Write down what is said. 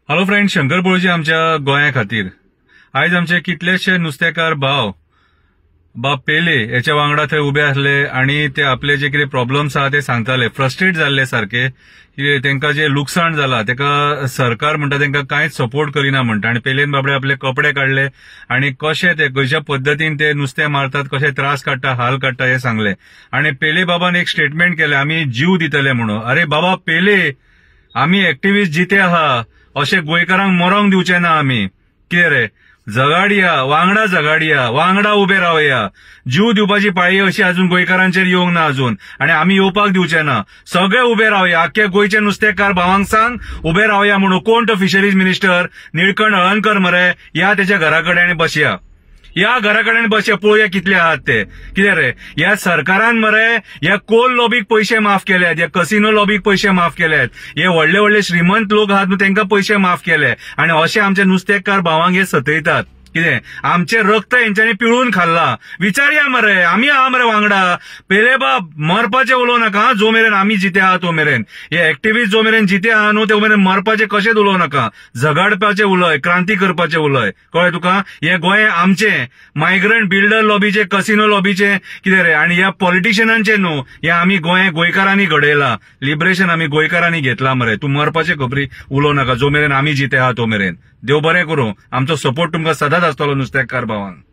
Hello friend, Shankar पळोवची आमच्या गोंया खातीर आयज आमचे कितलेशे नुस्तेकार बाब पेले याच्या वांगडा थंय उबे आसले आणि ते आपले जे कितें प्रॉब्लेम्स आहा ते सांगताले, फ्रस्ट्रेट जाल्ले सारखे की तेंका जे लुकसाण जाला तेका सरकार म्हणटा तेंका कांयच सपोर्ट करिना म्हणटा। आणि पेलेन बाबडे आपले कपडे काढले आणि कशे ते खंयच्या पद्दतीन ते नुस्तें मारतात, कशे त्रास काडटा, हाल काडटा हे सांगले। आणि पेले बाबान एक स्टेटमेंट केले, आमी जीव दितले म्हणून। अरे बाबा पेले, आमी एक्टिव्हिस्ट जिते आहा, अशे गोंयकारांक मरोंक दिवचे ना आमी। कितें रे, झगाडया, वांगडा झगाडया, वांगडा उबे रावया। जीव दिवपाची पाळी अशी अजून गोंयकारांचेर येवंक ना अजून, आणि आमी येवपाक दिवचे ना। सगळे उबे रावया, आख्या गोंयचे नुस्तेकार भावांक सांग उबे रावया म्हणून। कोण तो फिशरीज मिनिस्टर निळकंठ हळर्णकर मरे, या त्याच्या घराकडे आणि बसया, या घराकडे बसया, पळोवया कितले आहात ते। कितें रे, या सरकारान मरे या कोल लॉबीक पैसे माफ केल्यात, या कसिनो लॉबीक पैसे माफ केल्यात, हे व्हडले व्हडले श्रीमंत लोक आहात न्हू तेंका पैसे माफ केले, आणि असे आमचे नुस्तेकार भावांक हे सतयतात। कितें, आमचे रक्त हेंच्यांनी पिळून खाल्ला। विचारया मरे, आमी आहा मरे वांगडा। पेले बाब, मरपाचे उलोव नाका जो मेरेन आमी जिते आहा तो मेरेन। हे एक्टिव्हिस्ट जो मेरेन जिते आहा न्हू ते मेरेन मरपाचे कशेच उलोव नाका। झगाडपाचे उलय, क्रांती करपाचे उलय, कळ्ळें तुका। हे गोंय आमचे, मायग्रंट बिल्डर लॉबीचे, कसिनो लॉबीचे कितें रे, आणि ह्या पॉलिटिशियनांचे न्हू, हे आमी गोंयकारांनी घडयला। लिबरेशन आमी गोंयकारांनी घेतला मरे। तूं मरपाचे खबरी उलोव नाका जो मेरेन आमी जिते आहा तो मेरेन। देव बरें करूं, आमचो सपोर्ट तुमकां सदांच आसतलो नुस्तेकार भावांक।